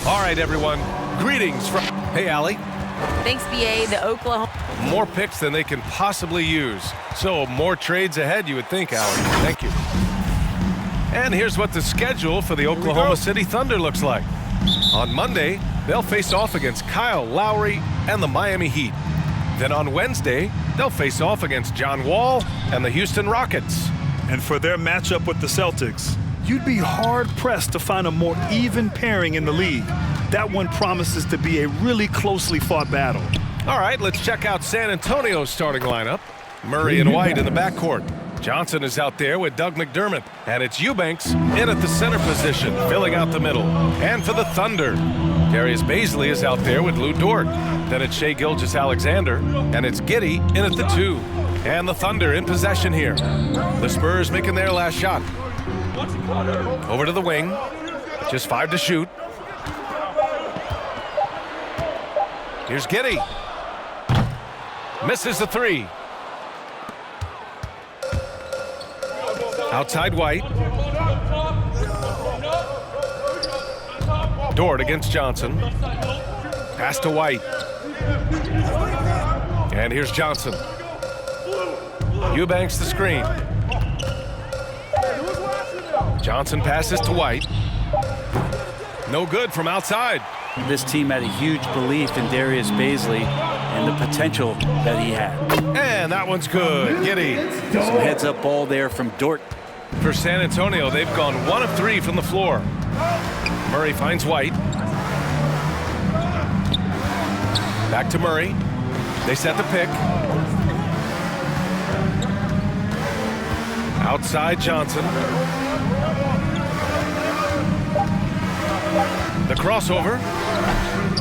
All right, everyone. Greetings from... Hey, Allie. Thanks, BA. The Oklahoma... More picks than they can possibly use. So more trades ahead, you would think, Allie. Thank you. And here's what the schedule for the Oklahoma City Thunder looks like. On Monday, they'll face off against Kyle Lowry and the Miami Heat. Then on Wednesday, they'll face off against John Wall and the Houston Rockets. And for their matchup with the Celtics, you'd be hard-pressed to find a more even pairing in the league. That one promises to be a really closely fought battle. All right, let's check out San Antonio's starting lineup. Murray and White in the backcourt. Johnson is out there with Doug McDermott. And it's Eubanks in at the center position, filling out the middle. And for the Thunder, Darius Bazley is out there with Lou Dort. Then it's Shai Gilgeous-Alexander, and it's Giddey in at the 2. And the Thunder in possession here. The Spurs making their last shot. Over to the wing. Just 5 to shoot. Here's Giddey. Misses the 3. Outside White. Dort against Johnson. Pass to White. And here's Johnson. Eubanks the screen. Johnson passes to White. No good from outside. This team had a huge belief in Darius Bazley and the potential that he had. And that one's good. Giddey. Some heads-up ball there from Dort. For San Antonio, they've gone 1 of 3 from the floor. Murray finds White. Back to Murray. They set the pick. Outside Johnson. The crossover.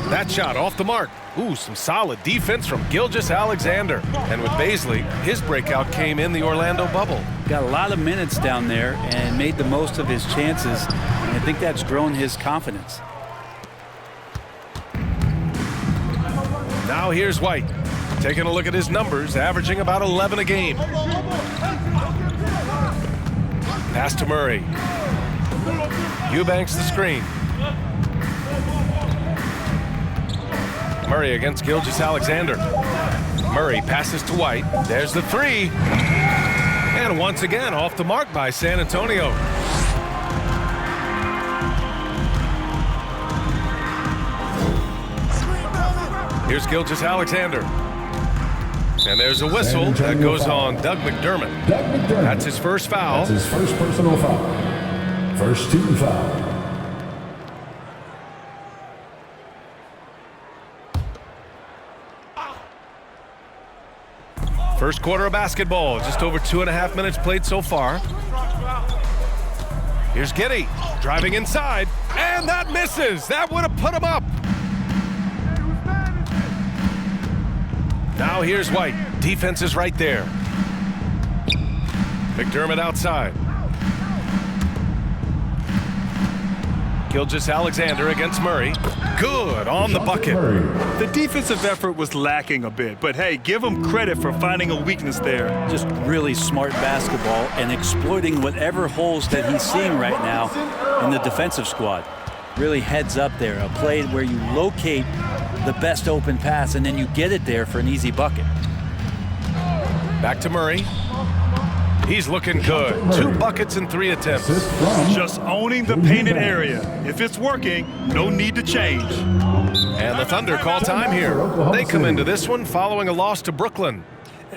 That shot off the mark. Ooh, some solid defense from Gilgeous-Alexander. And with Bazley, his breakout came in the Orlando bubble. Got a lot of minutes down there and made the most of his chances. And I think that's grown his confidence. Now here's White. Taking a look at his numbers, averaging about 11 a game. Pass to Murray. Eubanks the screen. Murray against Gilgeous-Alexander. Murray passes to White. There's the 3. And once again off the mark by San Antonio. Here's Gilgeous-Alexander. And there's a whistle that goes on Doug McDermott. That's his first foul. That's his first personal foul. First team foul. First quarter of basketball, just over 2.5 minutes played so far. Here's Giddey, driving inside, and that misses. That would have put him up. Now here's White. Defense is right there. McDermott outside. Gilgeous-Alexander against Murray. Good on the bucket. The defensive effort was lacking a bit, but hey, give him credit for finding a weakness there. Just really smart basketball and exploiting whatever holes that he's seeing right now in the defensive squad. Really heads up there, a play where you locate the best open pass and then you get it there for an easy bucket. Back to Murray. He's looking good. 2 buckets in 3 attempts. Just owning the painted area. If it's working, no need to change. And the Thunder call time here. They come into this one following a loss to Brooklyn.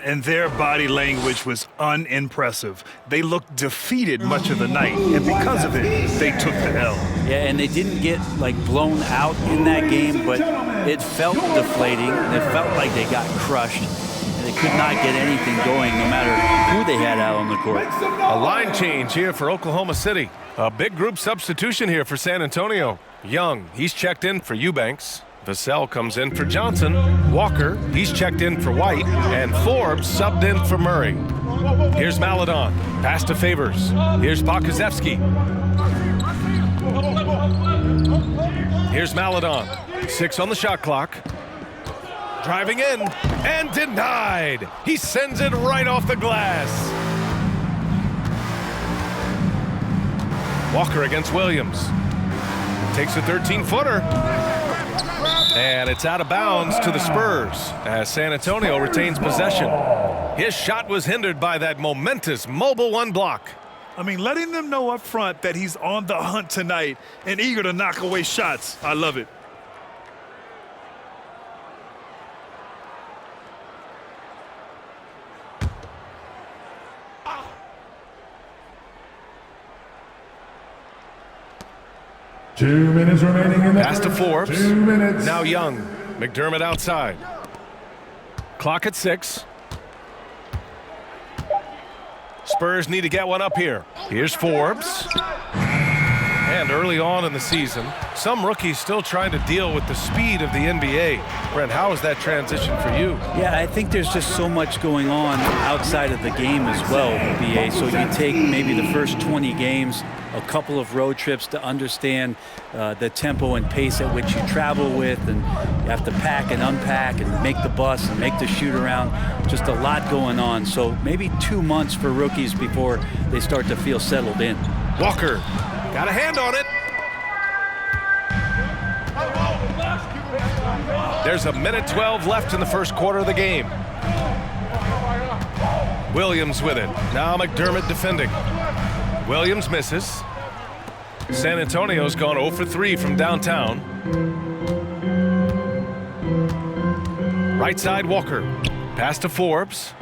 And their body language was unimpressive. They looked defeated much of the night, and because of it, they took the L. Yeah, and they didn't get like blown out in that game, but it felt deflating. It felt like they got crushed. They could not get anything going no matter who they had out on the court. A line change here for Oklahoma City. A big group substitution here for San Antonio. Young, he's checked in for Eubanks. Vassell comes in for Johnson. Walker, he's checked in for White. And Forbes subbed in for Murray. Here's Maledon. Pass to Favors. Here's Pokusevski. Here's Maledon. 6 on the shot clock. Driving in and denied. He sends it right off the glass. Walker against Williams. Takes a 13-footer. And it's out of bounds to the Spurs as San Antonio retains possession. His shot was hindered by that momentous mobile one block. I mean, letting them know up front that he's on the hunt tonight and eager to knock away shots. I love it. Two minutes remaining in the Pass to first. Forbes. 2 minutes. Now Young. McDermott outside. Clock at 6. Spurs need to get one up here. Here's Forbes. And early on in the season, some rookies still trying to deal with the speed of the NBA. Brent, how is that transition for you? Yeah, I think there's just so much going on outside of the game as well, BA. So you take maybe the first 20 games, a couple of road trips to understand the tempo and pace at which you travel with, and you have to pack and unpack and make the bus and make the shoot around. Just a lot going on. So maybe 2 months for rookies before they start to feel settled in. Walker got a hand on it. There's a minute 12 left in the first quarter of the game. Williams with it. Now McDermott defending. Williams misses. San Antonio's gone 0 for 3 from downtown. Right side Walker. Pass to Forbes.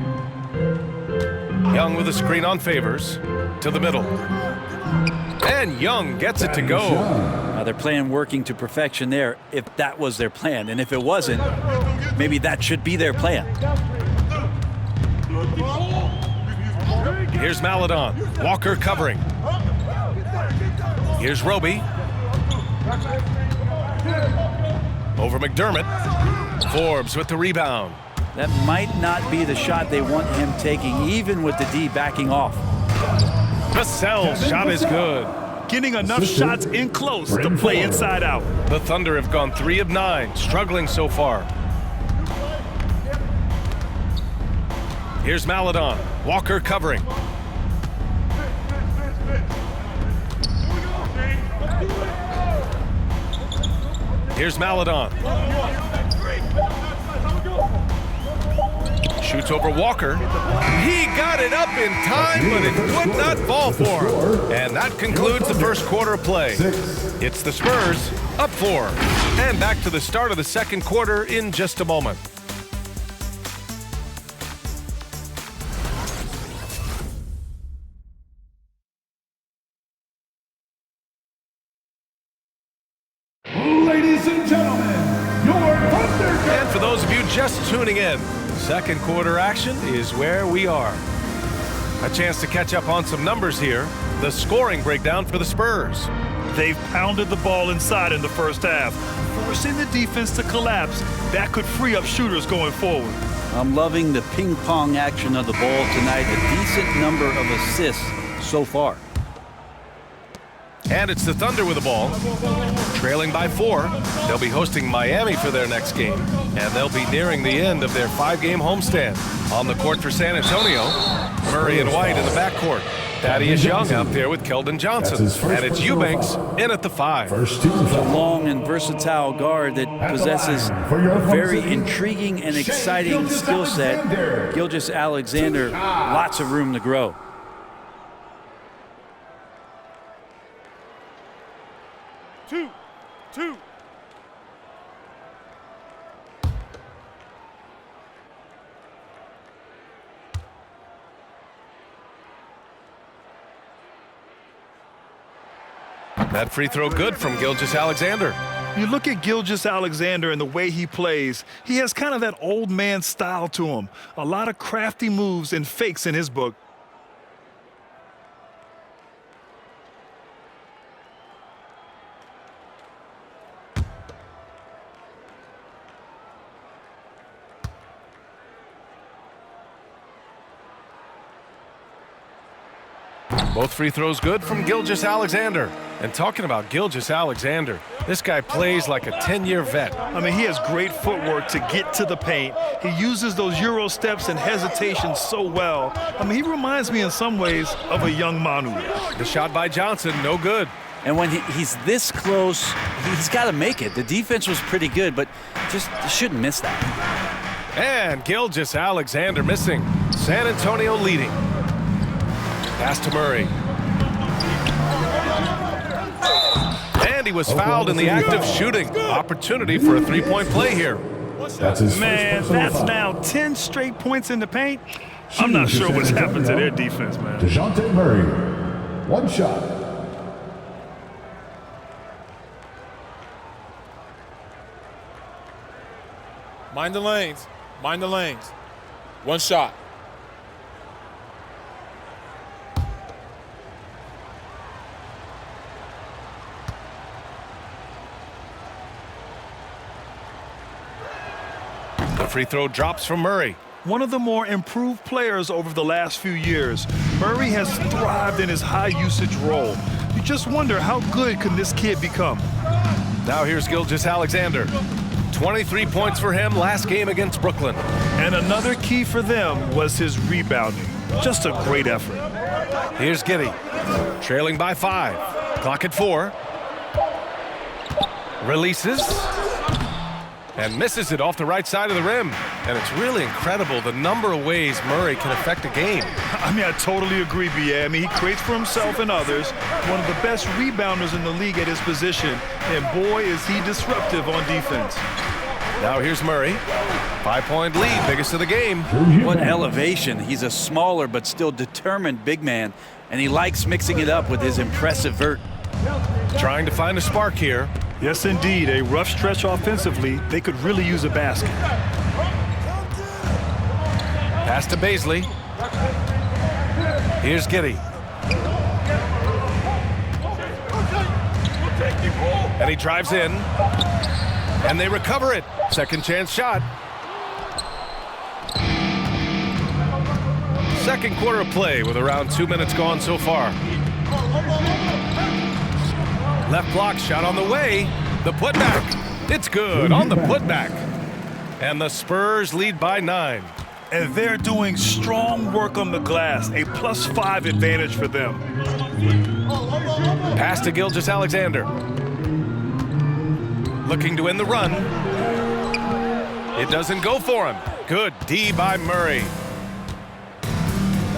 Young with a screen on Favors. To the middle. And Young gets it to go. Now they're playing working to perfection there, if that was their plan. And if it wasn't, maybe that should be their plan. Here's Maladon. Walker covering. Here's Roby. Over McDermott. Forbes with the rebound. That might not be the shot they want him taking, even with the D backing off. Vassell's shot is good. Getting enough shots in close to play inside out. The Thunder have gone 3 of 9, struggling so far. Here's Maladon. Walker covering. Here's Maladon. Shoots over Walker. He got it up in time, but it would not fall for him. And that concludes the first quarter of play. It's the Spurs up 4. And back to the start of the second quarter in just a moment. Ladies and gentlemen, your Thunder. And for those of you just tuning in, second quarter action is where we are. A chance to catch up on some numbers here. The scoring breakdown for the Spurs. They've pounded the ball inside in the first half, forcing the defense to collapse. That could free up shooters going forward. I'm loving the ping pong action of the ball tonight. A decent number of assists so far. And it's the Thunder with the ball. Trailing by 4. They'll be hosting Miami for their next game. And they'll be nearing the end of their 5-game homestand. On the court for San Antonio, Murray and White in the backcourt. Thaddeus Young out there with Keldon Johnson. And it's Eubanks in at the 5. First 2 A fouls. long and versatile guard that possesses a very intriguing and exciting skill set. Gilgeous-Alexander, lots of room to grow. Two. That free throw good from Gilgeous-Alexander. You look at Gilgeous-Alexander and the way he plays, he has kind of that old man style to him. A lot of crafty moves and fakes in his book. Both free throws good from Gilgeous-Alexander. And talking about Gilgeous-Alexander, this guy plays like a 10-year vet. I mean, he has great footwork to get to the paint. He uses those Euro steps and hesitation so well. I mean, he reminds me in some ways of a young Manu. The shot by Johnson, no good. And when he's this close, he's got to make it. The defense was pretty good, but just shouldn't miss that. And Gilgeous-Alexander missing. San Antonio leading. Pass to Murray. And he was fouled in the act of shooting. Opportunity for a three-point play here. That's his Man, first personal that's foul. now 10 straight points in the paint. I'm not sure what's happened to their defense, man. DeJounte Murray, one shot. Mind the lanes. Mind the lanes. One shot. The free throw drops from Murray. One of the more improved players over the last few years, Murray has thrived in his high-usage role. You just wonder how good can this kid become? Now here's Gilgeous-Alexander. 23 points for him last game against Brooklyn. And another key for them was his rebounding. Just a great effort. Here's Giddey, trailing by 5. Clock at 4. Releases. And misses it off the right side of the rim. And it's really incredible the number of ways Murray can affect a game. I mean, I totally agree, B.A. I mean, he creates for himself and others. One of the best rebounders in the league at his position. And boy, is he disruptive on defense. Now here's Murray. 5-point lead, biggest of the game. What elevation. He's a smaller but still determined big man, and he likes mixing it up with his impressive vert. Trying to find a spark here. Yes, indeed. A rough stretch offensively. They could really use a basket. Pass to Baisley. Here's Giddey. And he drives in. And they recover it. Second chance shot. Second quarter of play with around 2 minutes gone so far. Left block shot on the way. The putback. It's good on the putback. And the Spurs lead by 9. And they're doing strong work on the glass. A +5 advantage for them. Pass to Gilgeous-Alexander. Looking to win the run. It doesn't go for him. Good D by Murray.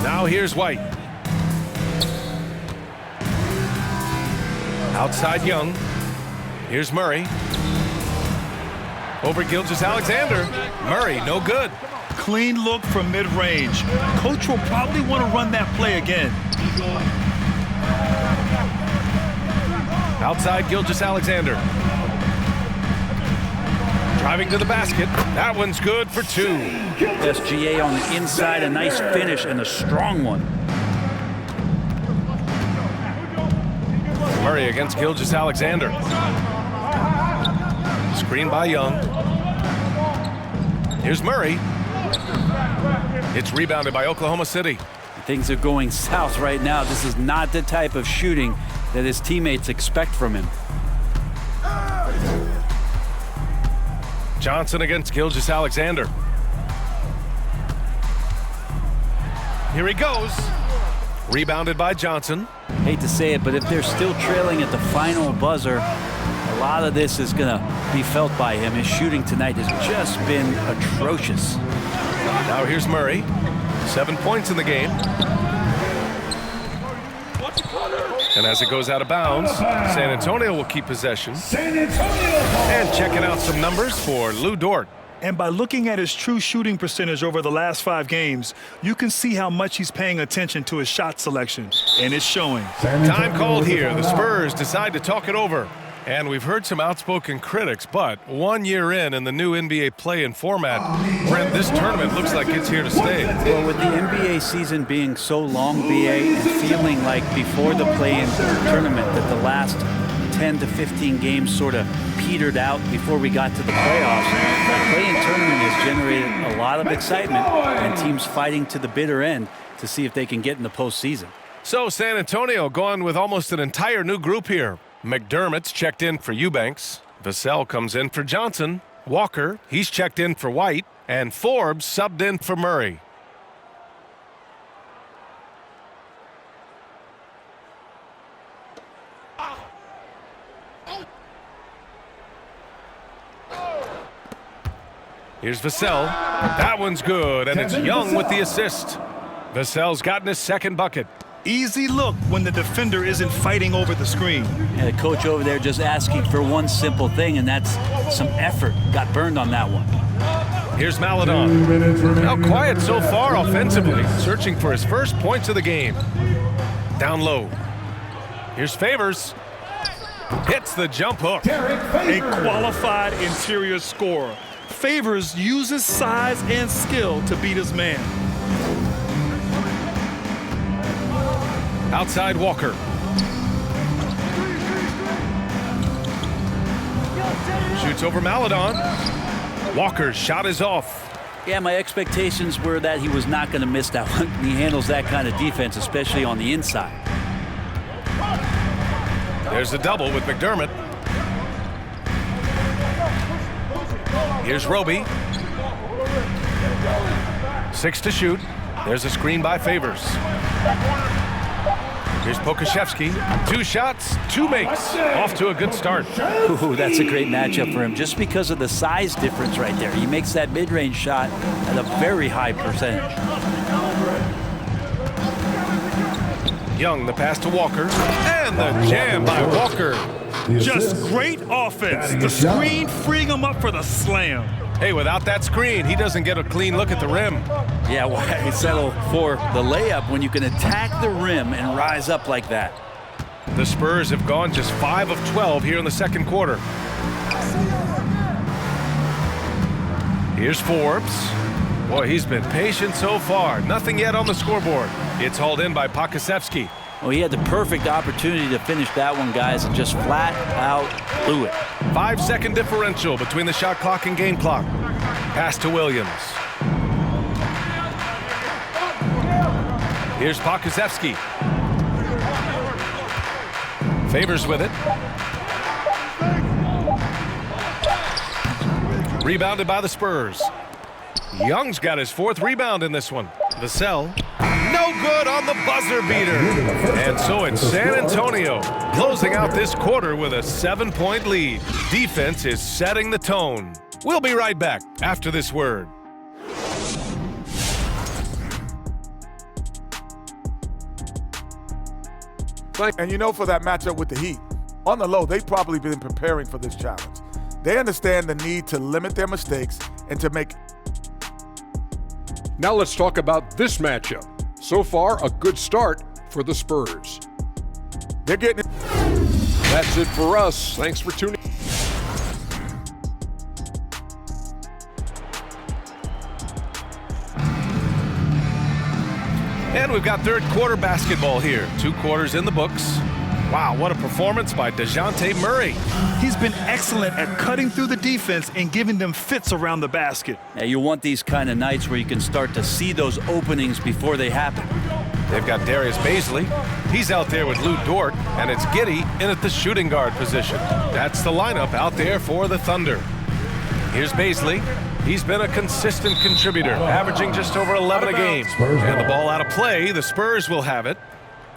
Now here's White. Outside Young. Here's Murray. Over Gilgeous-Alexander. Murray, no good. Clean look from mid-range. Coach will probably want to run that play again. Outside Gilgeous-Alexander. Driving to the basket. That one's good for 2. SGA on the inside, a nice finish and a strong one. Murray against Gilgeous-Alexander. Screen by Young. Here's Murray. It's rebounded by Oklahoma City. Things are going south right now. This is not the type of shooting that his teammates expect from him. Johnson against Gilgeous-Alexander. Here he goes. Rebounded by Johnson. Hate to say it, but if they're still trailing at the final buzzer, a lot of this is going to be felt by him. His shooting tonight has just been atrocious. Now here's Murray. 7 points in the game. And as it goes out of bounds, San Antonio will keep possession. San Antonio. And checking out some numbers for Lou Dort. And by looking at his true shooting percentage over the last 5 games, you can see how much he's paying attention to his shot selection. And it's showing. Time called here. The Spurs decide to talk it over. And we've heard some outspoken critics, but 1 year in the new NBA play-in format, Brent, this tournament looks like it's here to stay. Well, with the NBA season being so long, BA, and feeling like before the play-in tournament that the last 10 to 15 games sort of petered out before we got to the playoffs, the play-in tournament has generated a lot of excitement and teams fighting to the bitter end to see if they can get in the postseason. So San Antonio going with almost an entire new group here. McDermott's checked in for Eubanks. Vassell comes in for Johnson. Walker, he's checked in for White. And Forbes subbed in for Murray. Here's Vassell. That one's good, and it's Young with the assist. Vassell's gotten his second bucket. Easy look when the defender isn't fighting over the screen. And the coach over there just asking for one simple thing, and that's some effort. Got burned on that one. Here's Maledon. Now quiet so far offensively, searching for his first points of the game. Down low. Here's Favors. Hits the jump hook. A qualified interior scorer. Favors uses size and skill to beat his man. Outside Walker. Shoots over Maledon. Walker's shot is off. Yeah, my expectations were that he was not going to miss that one. He handles that kind of defense, especially on the inside. There's a double with McDermott. Here's Roby. 6 to shoot. There's a screen by Favors. Here's Pokashevsky. 2 shots, 2 makes. Off to a good start. Ooh, that's a great matchup for him just because of the size difference right there. He makes that mid-range shot at a very high percentage. Young, the pass to Walker. And the jam by Walker. Just great offense. The screen freeing him up for the slam. Hey, without that screen, he doesn't get a clean look at the rim. Yeah, why settle for the layup when you can attack the rim and rise up like that? The Spurs have gone just 5 of 12 here in the second quarter. Here's Forbes. Boy, he's been patient so far. Nothing yet on the scoreboard. It's hauled in by Pokasevsky. Well, he had the perfect opportunity to finish that one, guys, and just flat out blew it. 5-second differential between the shot clock and game clock. Pass to Williams. Here's Pokasevsky. Favors with it. Rebounded by the Spurs. Young's got his 4th rebound in this one. Vassell. No good on the buzzer beater. And so it's San Antonio closing out this quarter with a 7-point lead. Defense is setting the tone. We'll be right back after this word. And you know, for that matchup with the Heat, on the low, they've probably been preparing for this challenge. They understand the need to limit their mistakes and to make. Now let's talk about this matchup. So far, a good start for the Spurs. They're getting it. That's it for us. Thanks for tuning in. And we've got third quarter basketball here. 2 quarters in the books. Wow, what a performance by DeJounte Murray. He's been excellent at cutting through the defense and giving them fits around the basket. Now, you want these kind of nights where you can start to see those openings before they happen. They've got Darius Baisley. He's out there with Lou Dort, and it's Giddey in at the shooting guard position. That's the lineup out there for the Thunder. Here's Baisley. He's been a consistent contributor, averaging just over 11 a game. And the ball out of play, the Spurs will have it.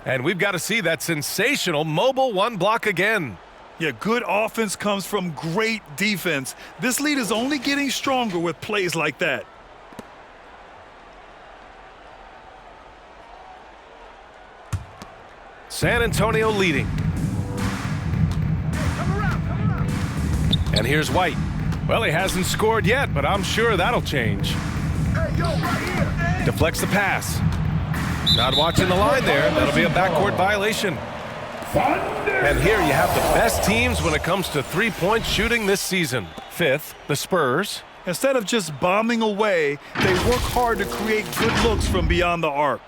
And we've got to see that sensational mobile 1 block again. Yeah, good offense comes from great defense. This lead is only getting stronger with plays like that. San Antonio leading. And here's White. Well, he hasn't scored yet, but I'm sure that'll change. Deflects the pass. Not watching the line there. That'll be a backcourt violation. And here you have the best teams when it comes to 3-point shooting this season. 5th, the Spurs. Instead of just bombing away, they work hard to create good looks from beyond the arc.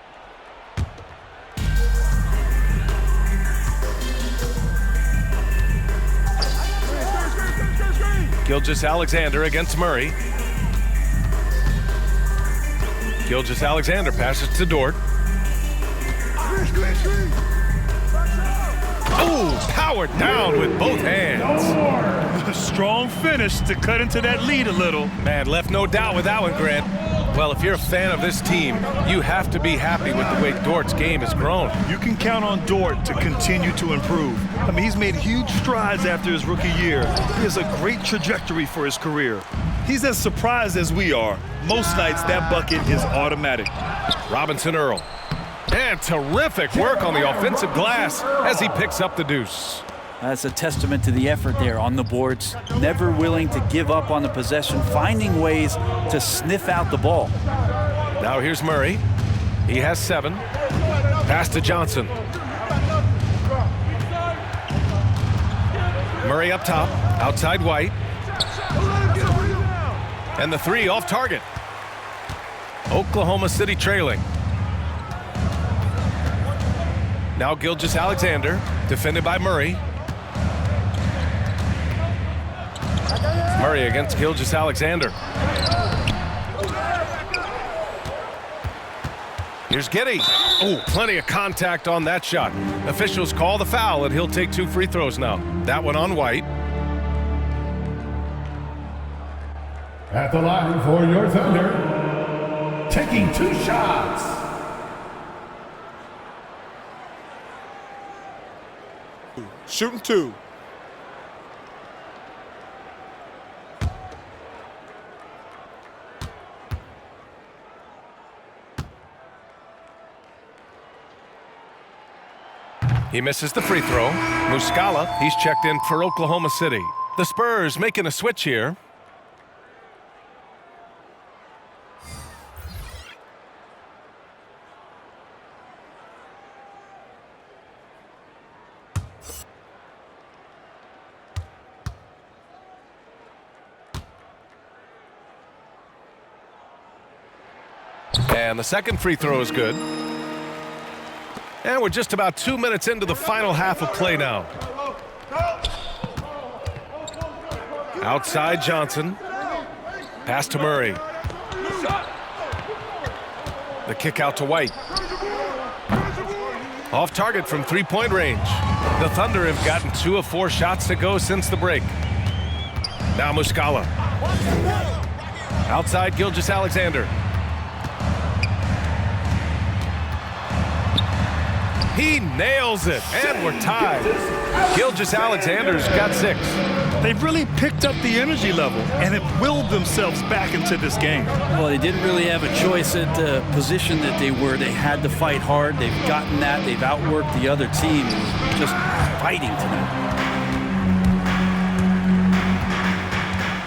Gilgeous-Alexander against Murray. Gilgeous-Alexander passes to Dort. Oh, powered down with both hands. A strong finish to cut into that lead a little. Man, left no doubt with that one, Grant. Well, if you're a fan of this team, you have to be happy with the way Dort's game has grown. You can count on Dort to continue to improve. I mean, he's made huge strides after his rookie year. He has a great trajectory for his career. He's as surprised as we are. Most nights, that bucket is automatic. Robinson Earl. And terrific work on the offensive glass as he picks up the deuce. That's a testament to the effort there on the boards. Never willing to give up on the possession, finding ways to sniff out the ball. Now here's Murray. He has 7. Pass to Johnson. Murray up top, outside White. And the 3 off target. Oklahoma City trailing. Now Gilgeous-Alexander, defended by Murray. Murray against Gilgeous-Alexander. Here's Giddey. Oh, plenty of contact on that shot. Officials call the foul, and he'll take 2 free throws now. That one on White. At the line for your Thunder, taking 2 shots. Shooting 2. He misses the free throw. Muscala, he's checked in for Oklahoma City. The Spurs making a switch here. And the second free throw is good. And we're just about 2 minutes into the final half of play now. Outside Johnson. Pass to Murray. The kick out to White. Off target from 3-point range. The Thunder have gotten 2 of 4 shots to go since the break. Now Muscala. Outside Gilgeous-Alexander. He nails it, and we're tied. Gilgeous-Alexander's got 6. They've really picked up the energy level and have willed themselves back into this game. Well, they didn't really have a choice at the position that they were. They had to fight hard. They've gotten that. They've outworked the other team. Just fighting tonight.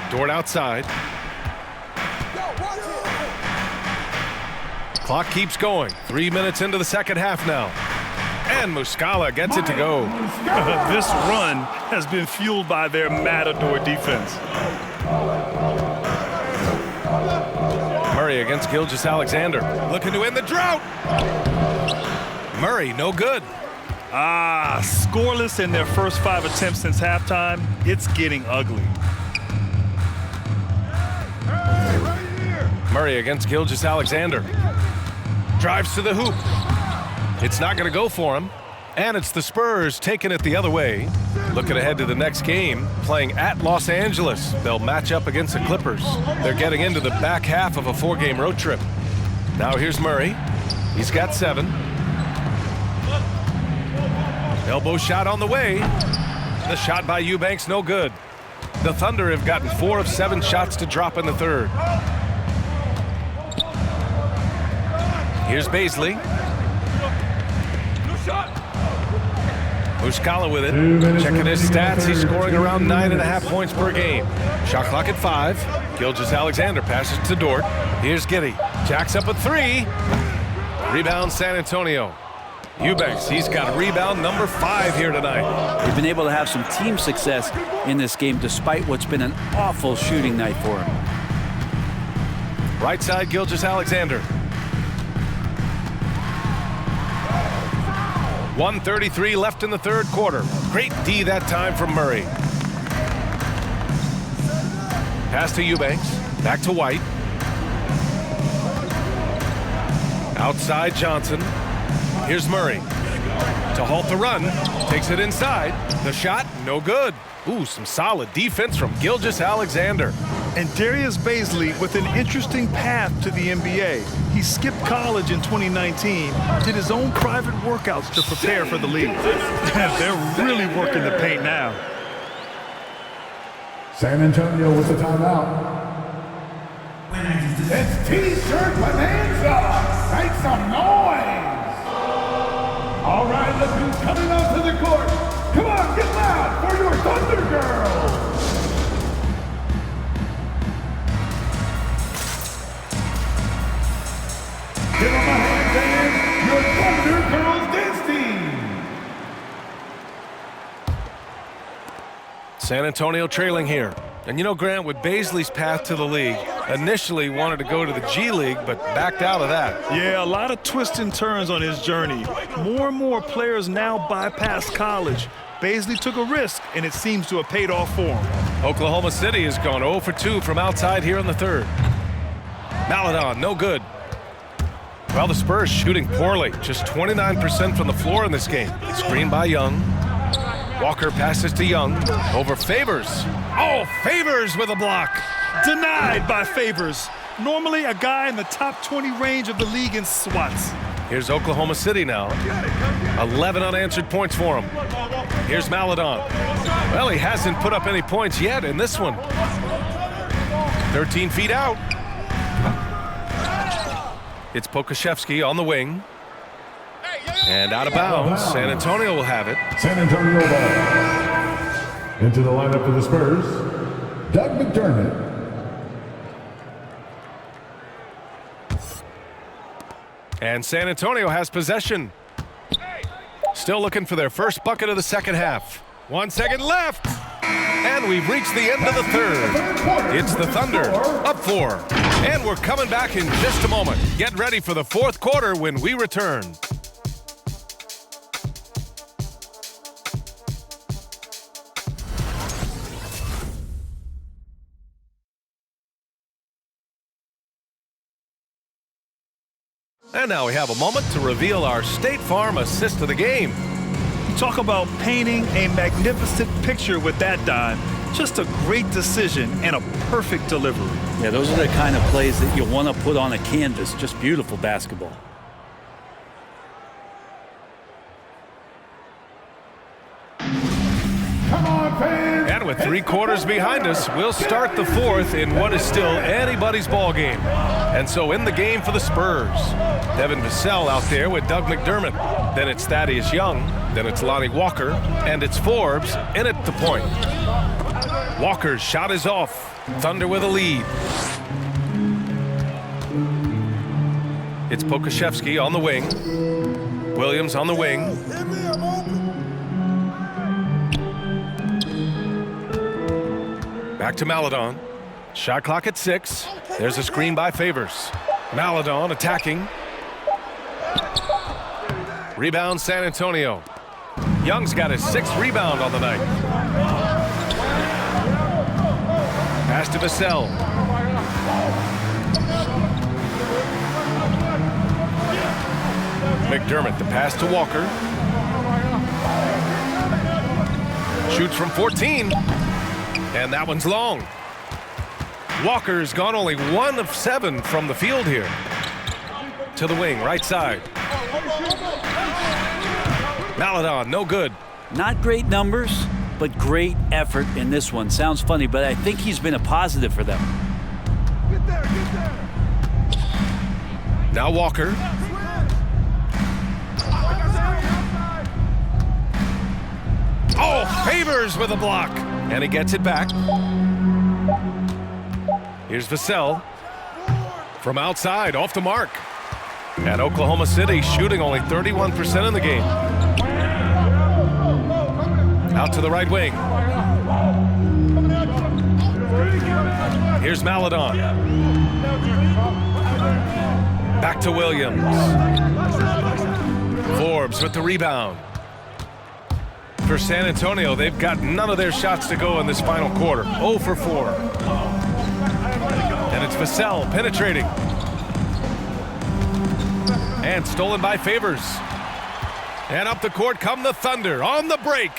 Dort outside. Clock keeps going. 3 minutes into the second half now. And Muscala gets it to go. This run has been fueled by their Matador defense. Murray against Gilgeous-Alexander. Looking to end the drought. Murray, no good. Scoreless in their first 5 attempts since halftime. It's getting ugly. Murray against Gilgeous-Alexander. Drives to the hoop. It's not going to go for him. And it's the Spurs taking it the other way. Looking ahead to the next game, playing at Los Angeles. They'll match up against the Clippers. They're getting into the back half of a 4-game road trip. Now here's Murray. He's got 7. Elbow shot on the way. The shot by Eubanks, no good. The Thunder have gotten 4 of 7 shots to drop in the third. Here's Baisley. Muscala with it. Checking his stats. He's scoring around 9.5 points per game. Shot clock at 5. Gilgeous-Alexander passes to Dort. Here's Giddey. Jacks up a 3. Rebound San Antonio. Eubanks, he's got rebound number 5 here tonight. They've been able to have some team success in this game despite what's been an awful shooting night for him. Right side, Gilgeous-Alexander. 1:33 left in the third quarter. Great D that time from Murray. Pass to Eubanks. Back to White. Outside Johnson. Here's Murray. To halt the run. Takes it inside. The shot, no good. Ooh, some solid defense from Gilgeous-Alexander. And Darius Baisley with an interesting path to the NBA. He skipped college in 2019, did his own private workouts to prepare for the league. They're really working the paint now. San Antonio with the timeout. It's T-shirt bonanza. Make some noise. All right, look who's coming onto the court. Come on, get loud for your Thunder Girls. Give them a hand, your Thunder Girls dance team. San Antonio trailing here. And you know, Grant, with Baisley's path to the league, initially wanted to go to the G League, but backed out of that. Yeah, a lot of twists and turns on his journey. More and more players now bypass college. Baisley took a risk, and it seems to have paid off for him. Oklahoma City has gone 0 for 2 from outside here in the third. Maladon, no good. Well, the Spurs shooting poorly, just 29% from the floor in this game. Screen by Young. Walker passes to Young over Favors. Oh, Favors with a block. Denied by Favors. Normally a guy in the top 20 range of the league in swats. Here's Oklahoma City now. 11 unanswered points for him. Here's Maladon. Well, he hasn't put up any points yet in this one. 13 feet out. It's Pokashevsky on the wing. And out of bounds. San Antonio will have it. San Antonio ball. Into the lineup for the Spurs, Doug McDermott. And San Antonio has possession. Still looking for their first bucket of the second half. 1 second left. And we've reached the end of the third. It's the Thunder, up 4. And we're coming back in just a moment. Get ready for the fourth quarter when we return. And now we have a moment to reveal our State Farm assist of the game. Talk about painting a magnificent picture with that dime. Just a great decision and a perfect delivery. Yeah, those are the kind of plays that you want to put on a canvas. Just beautiful basketball. Come on, fans. And with 3 quarters behind us, we'll start the fourth in what is still anybody's ball game. And so in the game for the Spurs, Devin Vassell out there with Doug McDermott. Then it's Thaddeus Young. Then it's Lonnie Walker. And it's Forbes in at the point. Walker's shot is off. Thunder with a lead. It's Pokashevsky on the wing. Williams on the wing. Back to Maladon. Shot clock at 6. There's a screen by Favors. Maladon attacking. Rebound San Antonio. Young's got his 6th rebound on the night. Pass to Vassell. McDermott, the pass to Walker. Shoots from 14. And that one's long. Walker's gone only 1 of 7 from the field here. To the wing, right side. Maladon, no good. Not great numbers, but great effort in this one. Sounds funny, but I think he's been a positive for them. Get there, get there. Now Walker. Oh, Favors with a block. And he gets it back. Here's Vassell. From outside, off the mark. And Oklahoma City shooting only 31% in the game. Out to the right wing. Here's Maladon. Back to Williams. Forbes with the rebound. For San Antonio, they've got none of their shots to go in this final quarter. 0 for 4. And it's Vassell penetrating. And stolen by Favors. And up the court come the Thunder on the break.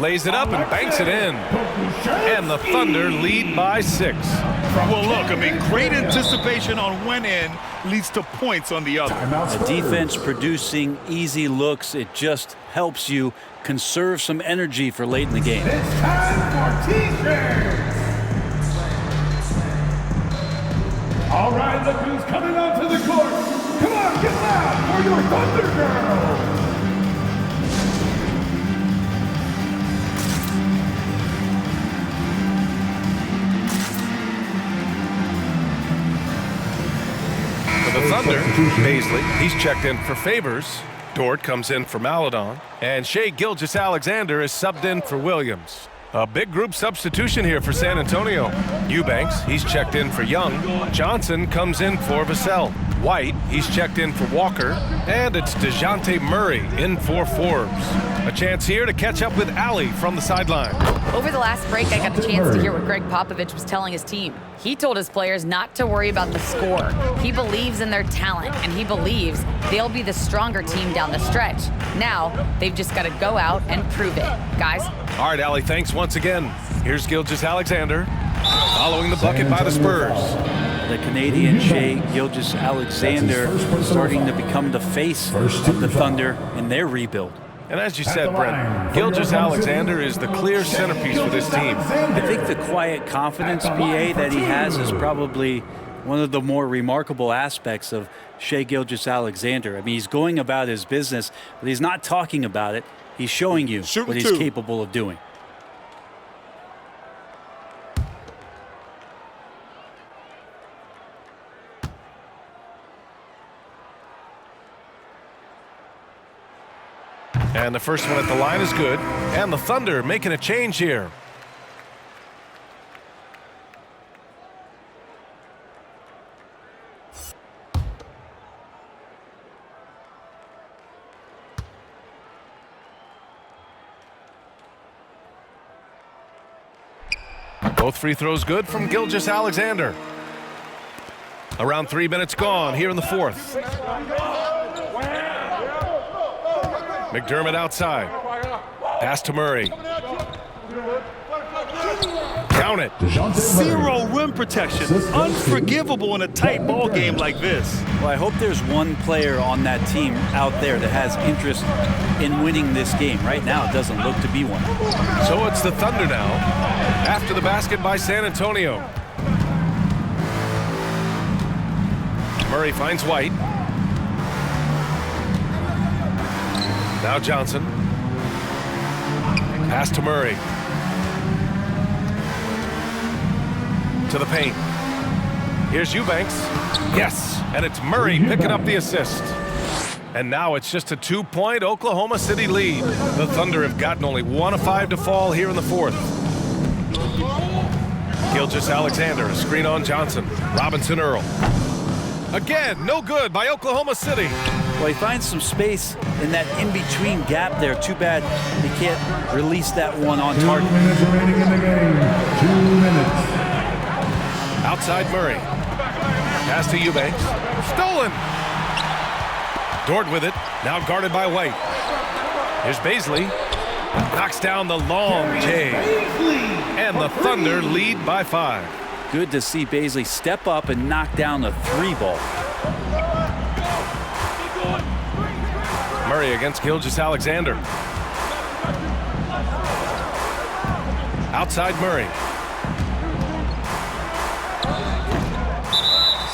Lays it up and banks it in. And the Thunder lead by 6. Well, look, I mean, great anticipation on one end leads to points on the other. The defense producing easy looks. It just helps you conserve some energy for late in the game. It's time for T-shirts. All right, look who's coming onto the court. Come on, get loud for your Thunder Girls. For the Thunder, Baisley, he's checked in for Favors. Dort comes in for Maladon. And Shai Gilgeous-Alexander is subbed in for Williams. A big group substitution here for San Antonio. Eubanks, he's checked in for Young. Johnson comes in for Vassell. White, he's checked in for Walker. And it's DeJounte Murray in for Forbes. A chance here to catch up with Allie from the sideline. Over the last break, I got a chance to hear what Greg Popovich was telling his team. He told his players not to worry about the score. He believes in their talent, and he believes they'll be the stronger team down the stretch. Now, they've just got to go out and prove it. Guys? All right, Allie, thanks once again. Here's Gilgeous-Alexander following the bucket by the Spurs. The Canadian Shai Gilgeous-Alexander starting to become the face of the Thunder in their rebuild. And as you said, Brent, Gilgeous-Alexander is the clear centerpiece for this team. I think the quiet confidence, BA, that he has is probably one of the more remarkable aspects of Shai Gilgeous-Alexander. I mean, he's going about his business, but he's not talking about it. He's showing you what he's capable of doing. And the first one at the line is good. And the Thunder making a change here. Both free throws good from Gilgeous-Alexander. Around 3 minutes gone here in the fourth. McDermott outside. Pass to Murray. Count it. Zero rim protection. Unforgivable in a tight ball game like this. Well, I hope there's one player on that team out there that has interest in winning this game. Right now, it doesn't look to be one. So it's the Thunder now, after the basket by San Antonio. Murray finds White. Now Johnson. Pass to Murray. To the paint. Here's Eubanks. Yes, and it's Murray picking up the assist. And now it's just a 2-point Oklahoma City lead. The Thunder have gotten only 1 of 5 to fall here in the fourth. Gilgeous-Alexander, a screen on Johnson. Robinson Earl. Again, no good by Oklahoma City. Well, he finds some space in that in-between gap there. Too bad he can't release that one on target. 2 minutes remaining in the game. 2 minutes. Outside Murray. Pass to Eubanks. Stolen. Dort with it. Now guarded by White. Here's Baisley. Knocks down the long J. And the Thunder lead by 5. Good to see Baisley step up and knock down the 3-ball. Murray against Gilgeous-Alexander. Outside Murray.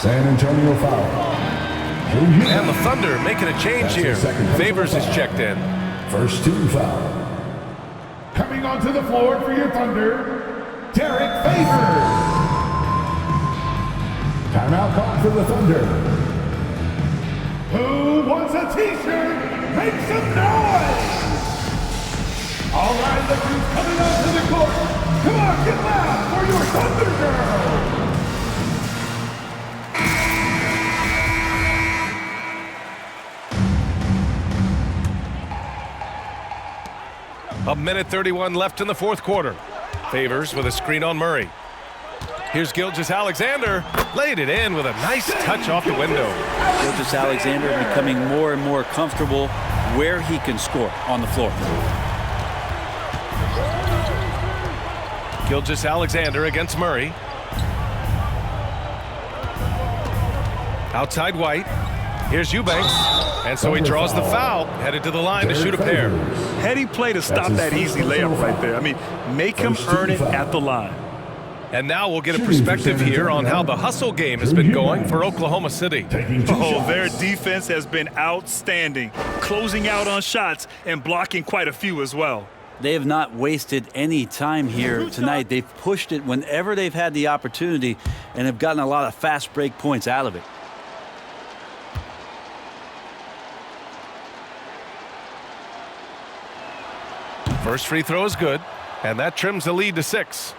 San Antonio foul. And the Thunder making a change here. Favors is checked in. First 2 foul. Coming onto the floor for your Thunder, Derek Favors. Timeout call for the Thunder. Who wants a t-shirt? Make some noise! All right, look who's coming onto the court. Come on, get loud for your Thunder Girls! A minute 31 left in the fourth quarter. Favors with a screen on Murray. Here's Gilgeous-Alexander. Laid it in with a nice touch off the window. Gilgeous-Alexander becoming more and more comfortable where he can score on the floor. Gilgeous-Alexander against Murray. Outside White. Here's Eubanks. And so he draws the foul, headed to the line to shoot a pair. Heady play to stop that easy layup right there. I mean, make him earn it at the line. And now we'll get a perspective here on how the hustle game has been going for Oklahoma City. Oh, their defense has been outstanding, closing out on shots and blocking quite a few as well. They have not wasted any time here tonight. They've pushed it whenever they've had the opportunity and have gotten a lot of fast break points out of it. First free throw is good, and that trims the lead to 6.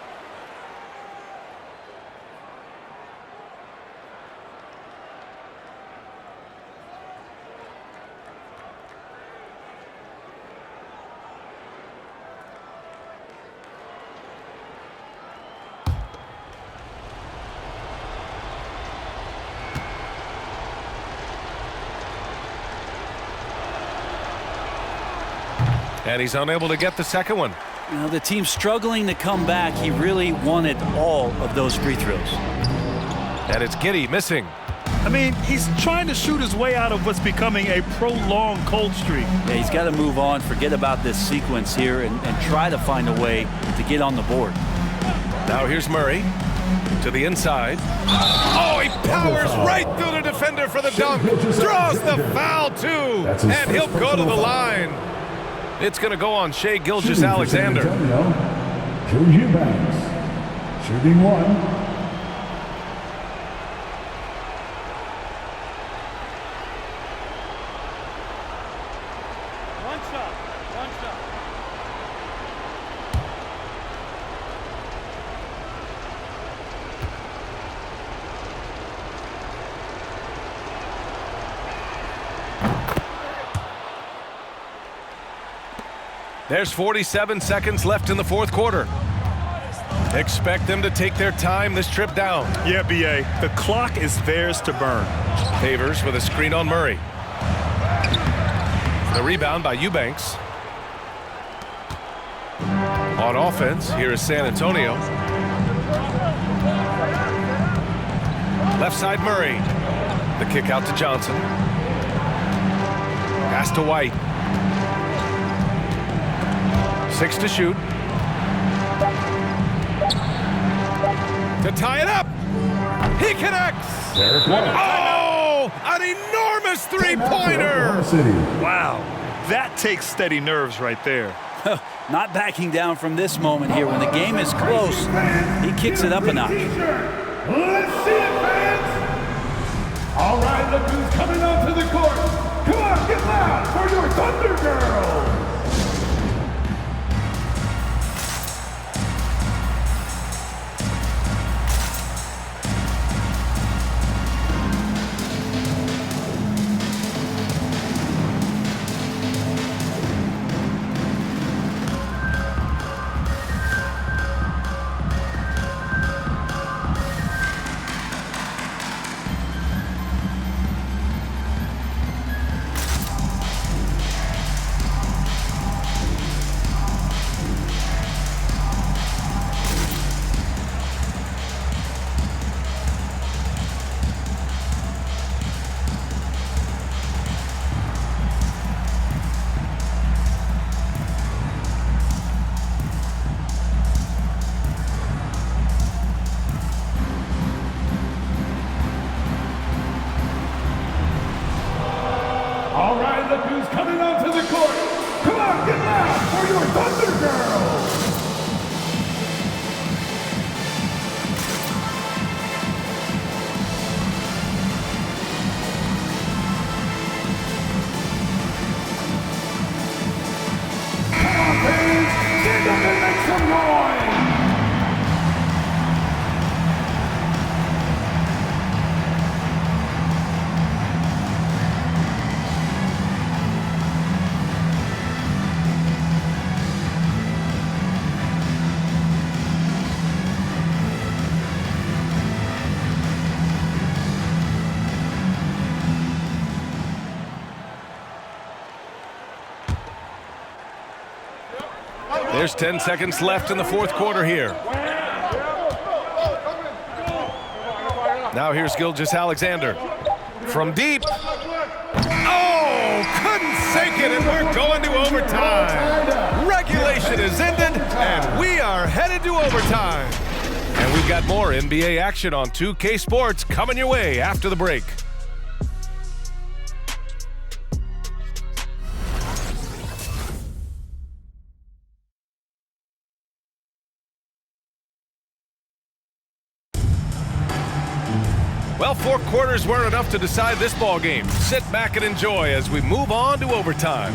And he's unable to get the second one. You know, the team's struggling to come back. He really wanted all of those free throws. And it's Giddey missing. I mean, he's trying to shoot his way out of what's becoming a prolonged cold streak. Yeah, he's got to move on, forget about this sequence here, and try to find a way to get on the board. Now here's Murray to the inside. Oh, he powers right through the defender for the dunk. Draws the foul, too. And he'll go to the line. It's going to go on Shai Gilgeous-Alexander. Drew Eubanks, shooting 1. There's 47 seconds left in the fourth quarter. Expect them to take their time this trip down. Yeah, B.A., the clock is theirs to burn. Favors with a screen on Murray. The rebound by Eubanks. On offense, here is San Antonio. Left side Murray. The kick out to Johnson. Pass to White. 6 to shoot. To tie it up. He connects. Oh, an enormous three-pointer. Wow, that takes steady nerves right there. Not backing down from this moment here. When the game is close, he kicks it up a notch. Let's see it, fans. All right, look who's coming onto the court. Come on, get loud for your Thunder Girls. All right, look who's coming onto the court. Come on, get loud for your Thunder Girls. Come on, fans, stand up and make some noise. There's 10 seconds left in the fourth quarter here. Now here's Gilgeous-Alexander. From deep. Oh, couldn't sink it, and we're going to overtime. Regulation is ended, and we are headed to overtime. And we've got more NBA action on 2K Sports coming your way after the break. Well, 4 quarters weren't enough to decide this ball game. Sit back and enjoy as we move on to overtime.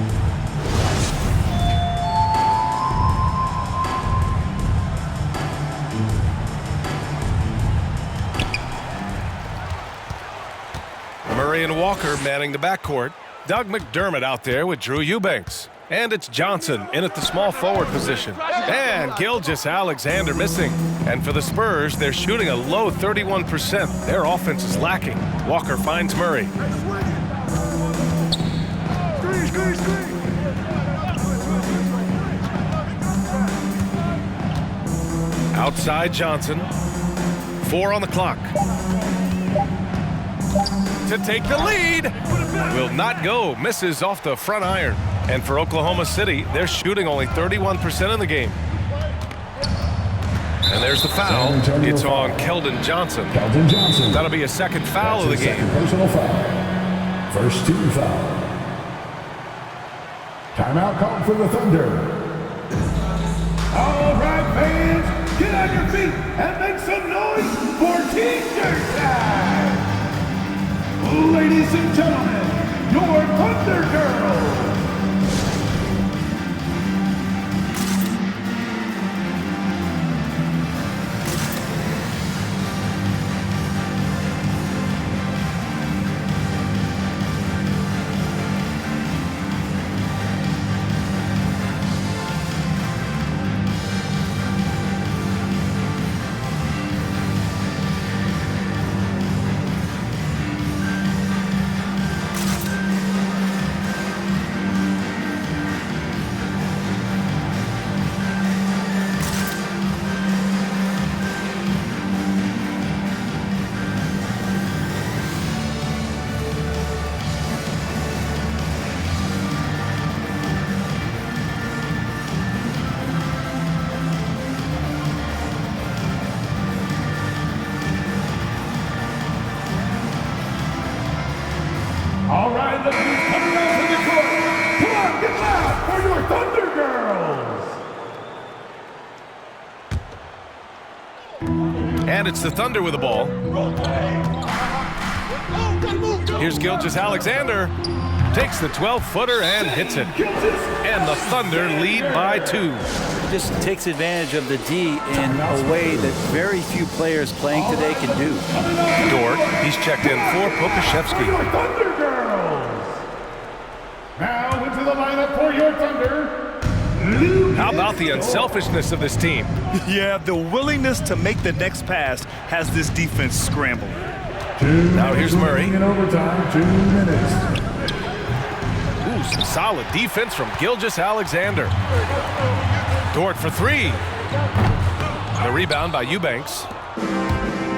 Murray and Walker manning the backcourt. Doug McDermott out there with Drew Eubanks. And it's Johnson in at the small forward position. And Gilgeous-Alexander missing. And for the Spurs, they're shooting a low 31%. Their offense is lacking. Walker finds Murray. Outside Johnson. 4 on the clock. To take the lead. Will not go. Misses off the front iron. And for Oklahoma City, they're shooting only 31% in the game. And there's the foul. It's on Keldon Johnson. That'll be a second foul of the game. Personal foul. First team foul. Timeout called for the Thunder. All right, fans, get on your feet and make some noise for T-shirt time. Ladies and gentlemen, your Thunder Girls. All right, look who's coming out to the court. Come on, get loud for your Thunder Girls. And it's the Thunder with the ball. Here's Gilgeous-Alexander. Takes the 12-footer and hits it. And the Thunder lead by 2. Just takes advantage of the D in a way that very few players playing today can do. Dort, he's checked in for Popashevsky. Your Thunder Girls. Now into the lineup for your Thunder. How about the unselfishness of this team? Yeah, the willingness to make the next pass has this defense scrambled. Now here's Murray. In overtime, 2 minutes. Ooh, some solid defense from Gilgeous-Alexander. Dort for 3. The rebound by Eubanks.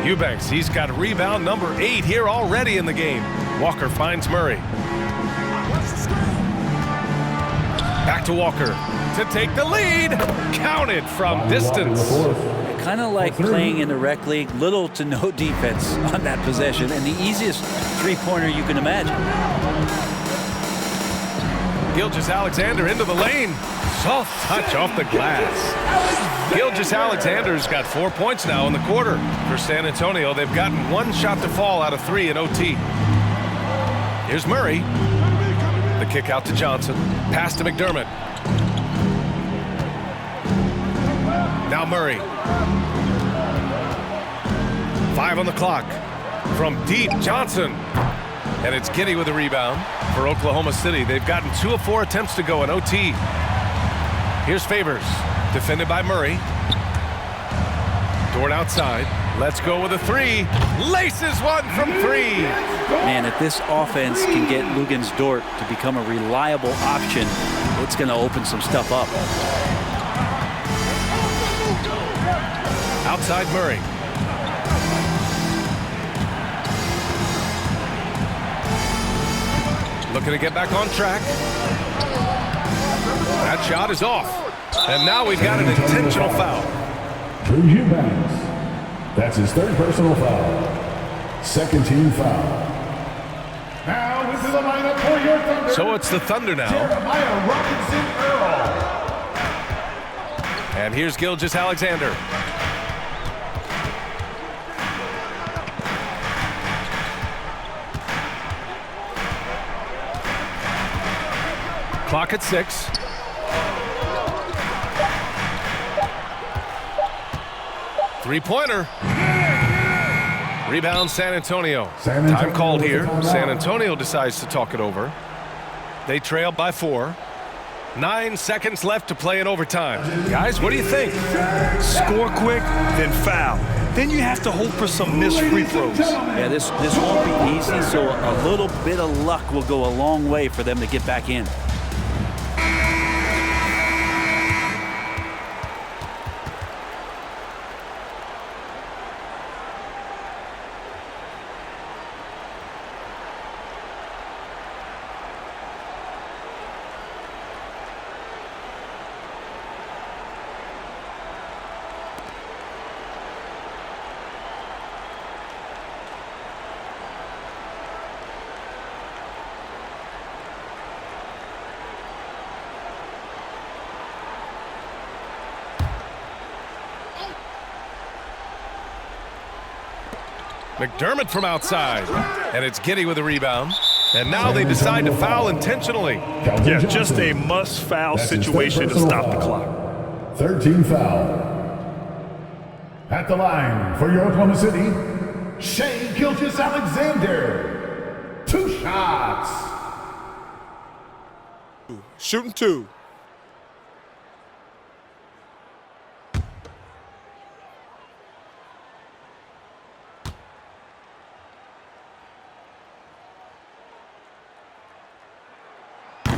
Eubanks, he's got rebound number 8 here already in the game. Walker finds Murray. Back to Walker to take the lead. Counted from distance. Kind of like playing in the rec league, little to no defense on that possession, and the easiest three-pointer you can imagine. Gilgeous-Alexander into the lane. Soft touch off the glass. Gilgeous-Alexander's got 4 points now in the quarter. For San Antonio, they've gotten 1 shot to fall out of 3 in OT. Here's Murray. The kick out to Johnson. Pass to McDermott. Now Murray. 5 on the clock. From deep, Johnson. And it's Giddey with the rebound for Oklahoma City. They've gotten 2 of 4 attempts to go in OT. Here's Favors. Defended by Murray. Dort outside. Let's go with a 3. Laces one from 3. Man, if this offense can get Luguentz Dort to become a reliable option, it's going to open some stuff up. Outside Murray. Looking to get back on track. That shot is off. And now we've got an intentional foul. Drew Eubanks. That's his third personal foul. Second team foul. Now into the lineup for your Thunder. So it's the Thunder now. Jeremiah Robinson Earl. And here's Gilgeous-Alexander. Clock at 6. Three-pointer. Rebound San Antonio. Time called here. San Antonio decides to talk it over. They trail by 4. 9 seconds left to play in overtime. Guys, what do you think? Score quick, then foul. Then you have to hope for some missed free throws. Yeah, this won't be easy, so a little bit of luck will go a long way for them to get back in. McDermott from outside. And it's Giddey with a rebound. And now they decide to foul intentionally. Yeah, just a must-foul situation to stop the clock. Third team foul. At the line for your Oklahoma City, Shai Gilgeous-Alexander. 2 shots. Shooting 2.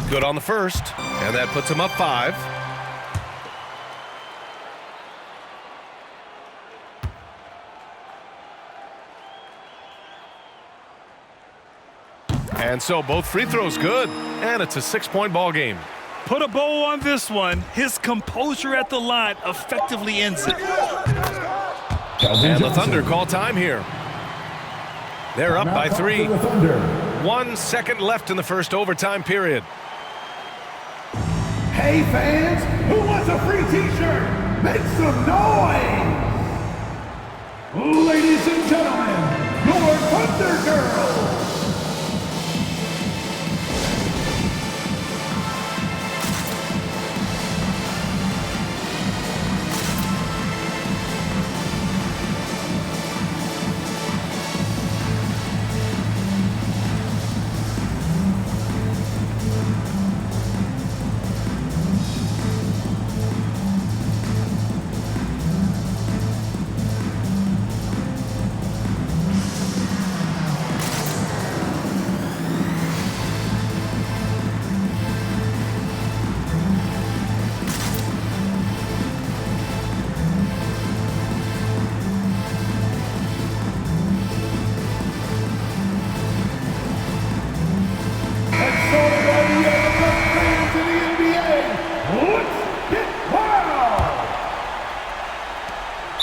Good on the first, and that puts him up 5. And so both free throws good, and it's a 6-point ball game. Put a bow on this one. His composure at the line effectively ends it. And the Thunder call time here. They're up by 3. 1 second left in the first overtime period. Hey fans, who wants a free t-shirt? Make some noise! Ladies and gentlemen, your Thunder Girls!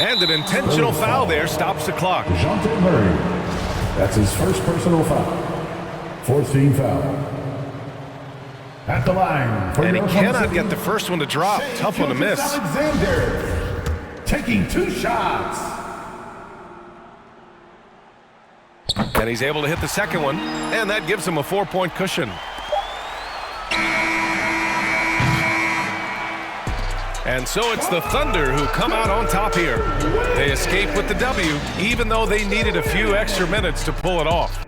And an intentional foul there stops the clock. DeJounte Murray. That's his first personal foul. Fourth team foul. At the line. And he cannot get the first one to drop. Tough one to miss. Alexander taking 2 shots. And he's able to hit the second one, and that gives him a 4-point cushion. And so it's the Thunder who come out on top here. They escape with the W, even though they needed a few extra minutes to pull it off.